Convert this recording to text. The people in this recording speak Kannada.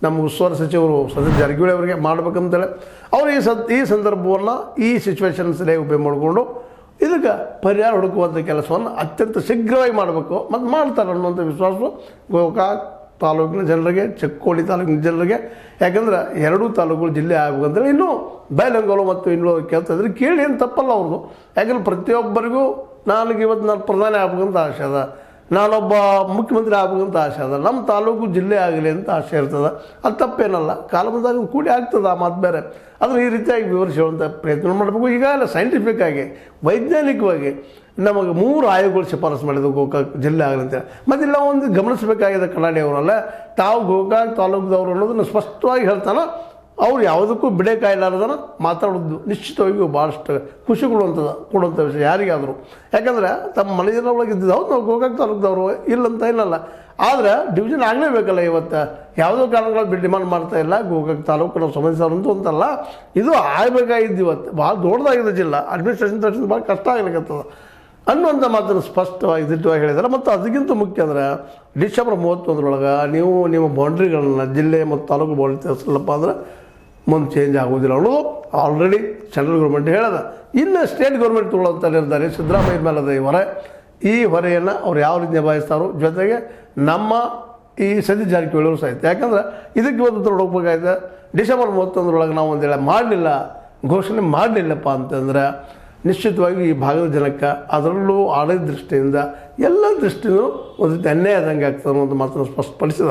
ನಮ್ಮ ಉಸ್ತುವಾರಿ ಸಚಿವರು ಸತೀಶ್ ಜಾರಕಿಹೊಳಿ ಅವರಿಗೆ ಮಾಡಬೇಕಂತೇಳಿ ಅವರು ಈ ಸಂದರ್ಭವನ್ನು ಈ ಸಿಚುವೇಶನ್ಸ್ಲೇ ಉಪಯೋಗ ಮಾಡಿಕೊಂಡು ಇದಕ್ಕೆ ಪರಿಹಾರ ಹುಡುಕುವಂಥ ಕೆಲಸವನ್ನು ಅತ್ಯಂತ ಶೀಘ್ರವಾಗಿ ಮಾಡಬೇಕು ಮತ್ತು ಮಾಡ್ತಾರೆ ಅನ್ನುವಂಥ ವಿಶ್ವಾಸ ಗೋಕಾಕ್ ತಾಲೂಕಿನ ಜನರಿಗೆ, ಚಿಕ್ಕೋಡಿ ತಾಲೂಕಿನ ಜನರಿಗೆ, ಯಾಕಂದ್ರೆ ಎರಡೂ ತಾಲೂಕುಗಳು ಜಿಲ್ಲೆ ಆಗಬೇಕಂತೇಳಿ ಇನ್ನೂ ಬೈಲಂಗಲು ಮತ್ತು ಇನ್ನೂ ಕೇಳ್ತಾ ಇದ್ರೆ ಕೇಳಿ ಏನು ತಪ್ಪಲ್ಲ ಅವ್ರದ್ದು. ಯಾಕಂದ್ರೆ ಪ್ರತಿಯೊಬ್ಬರಿಗೂ ಇವತ್ತು ನಾನು ಪ್ರಧಾನಿ ಆಗ್ಬೇಕಂತ ಆಸೆ ಅದ, ನಾನೊಬ್ಬ ಮುಖ್ಯಮಂತ್ರಿ ಆಗ್ಬೇಕಂತ ಆಸೆ ಅದ, ನಮ್ಮ ತಾಲೂಕು ಜಿಲ್ಲೆ ಆಗಲಿ ಅಂತ ಆಸೆ ಇರ್ತದೆ. ಅದು ತಪ್ಪೇನಲ್ಲ, ಕಾಲ ಬಂದಾಗ ಕೂಡಿ ಆಗ್ತದೆ, ಆ ಮಾತು ಬೇರೆ. ಆದರೆ ಈ ರೀತಿಯಾಗಿ ವಿವರಿಸುವಂಥ ಪ್ರಯತ್ನ ಮಾಡಬೇಕು. ಈಗಾಗಲೇ ಸೈಂಟಿಫಿಕ್ ಆಗಿ, ವೈಜ್ಞಾನಿಕವಾಗಿ ನಮಗೆ 3 ಆಯೋಗಗಳು ಶಿಫಾರಸು ಮಾಡಿದ್ರು ಗೋಕಾಕ್ ಜಿಲ್ಲೆ ಆಗಲಿ ಅಂತೇಳಿ. ಮತ್ತು ಇಲ್ಲ ಒಂದು ಗಮನಿಸಬೇಕಾಗಿದೆ ಕನ್ನಡಿ ಅವರಲ್ಲ, ತಾವು ಗೋಕಾಕ್ ತಾಲೂಕದವರು ಅನ್ನೋದನ್ನು ಸ್ಪಷ್ಟವಾಗಿ ಹೇಳ್ತಾನೆ. ಅವ್ರು ಯಾವುದಕ್ಕೂ ಬಿಡೆ ಕಾಯಿಲಾರ್ದನ ಮಾತಾಡೋದು ನಿಶ್ಚಿತವಾಗಿಯೂ ಭಾಳಷ್ಟು ಖುಷಿ ಕೊಡುವಂಥ ವಿಷಯ ಯಾರಿಗಾದರೂ. ಯಾಕಂದರೆ ತಮ್ಮ ಮನೆ ಜನ ಒಳಗೆ ಇದ್ದಿದ್ದು ಹೌದು, ನಾವು ಗೋಕಾಕ್ ತಾಲೂಕದವರು ಇಲ್ಲಂತ ಏನಲ್ಲ. ಆದರೆ ಡಿವಿಷನ್ ಆಗಲೇಬೇಕಲ್ಲ. ಇವತ್ತು ಯಾವುದೋ ಕಾರಣಗಳು ಡಿಮಾಂಡ್ ಮಾಡ್ತಾ ಇಲ್ಲ. ಗೋಕಾಕ್ ತಾಲೂಕು ನಾವು ಸಂಬಂಧಿಸೋರಂತೂ ಅಂತಲ್ಲ, ಇದು ಆಗಬೇಕಾಗಿದ್ದು. ಇವತ್ತು ಭಾಳ ದೊಡ್ಡದಾಗಿದೆ ಜಿಲ್ಲಾ, ಅಡ್ಮಿನಿಸ್ಟ್ರೇಷನ್ ಭಾಳ ಕಷ್ಟ ಆಗ್ಲಿಕ್ಕತ್ತದ ಅನ್ನುವಂಥ ಮಾತನ್ನು ಸ್ಪಷ್ಟವಾಗಿ ದಿಟ್ಟವಾಗಿ ಹೇಳಿದ್ದಾರೆ. ಮತ್ತು ಅದಕ್ಕಿಂತ ಮುಖ್ಯ ಅಂದರೆ ಡಿಸೆಂಬರ್ 31ರೊಳಗೆ ನೀವು ನಿಮ್ಮ ಬೌಂಡ್ರಿಗಳನ್ನ ಜಿಲ್ಲೆ ಮತ್ತು ತಾಲೂಕು ಬೌಂಡ್ರಿ ತಿಳಿಸಲ್ಲಪ್ಪ ಅಂದ್ರೆ ಮುಂದೆ ಚೇಂಜ್ ಆಗೋದಿಲ್ಲ ಅನ್ನೋದು ಆಲ್ರೆಡಿ ಸೆಂಟ್ರಲ್ ಗೌರ್ಮೆಂಟ್ ಹೇಳದ. ಇನ್ನು ಸ್ಟೇಟ್ ಗೌರ್ಮೆಂಟ್ ತೊಗೊಳ್ಳೋಂಥ ನಿರ್ಧಾರ ಸಿದ್ದರಾಮಯ್ಯ ಮೇಲದ ಈ ಹೊರೆಯನ್ನು ಅವ್ರು ಯಾವ ರೀತಿ ನಿಭಾಯಿಸ್ತಾರೋ, ಜೊತೆಗೆ ನಮ್ಮ ಈ ಸತೀಶ್ ಜಾರಕಿಹೊಳಿ ಅವರು ಸಹಿತ. ಯಾಕಂದ್ರೆ ಇದಕ್ಕೆ ಒಂದು ಹೋಗ್ಬೇಕಾಯ್ತು. ಡಿಸೆಂಬರ್ 31ರೊಳಗೆ ನಾವು ಒಂದೇಳೆ ಮಾಡಲಿಲ್ಲ, ಘೋಷಣೆ ಮಾಡಲಿಲ್ಲಪ್ಪ ಅಂತಂದ್ರೆ ನಿಶ್ಚಿತವಾಗಿ ಈ ಭಾಗದ ಜನಕ್ಕೆ, ಅದರಲ್ಲೂ ಆಡಳಿತ ದೃಷ್ಟಿಯಿಂದ ಎಲ್ಲ ದೃಷ್ಟಿಯೂ ಒಂದು ಅನ್ಯಾಯ ಆದಂಗೆ ಆಗ್ತದೆ ಅನ್ನೋದು ಮಾತನ್ನು ಸ್ಪಷ್ಟಪಡಿಸಿದ.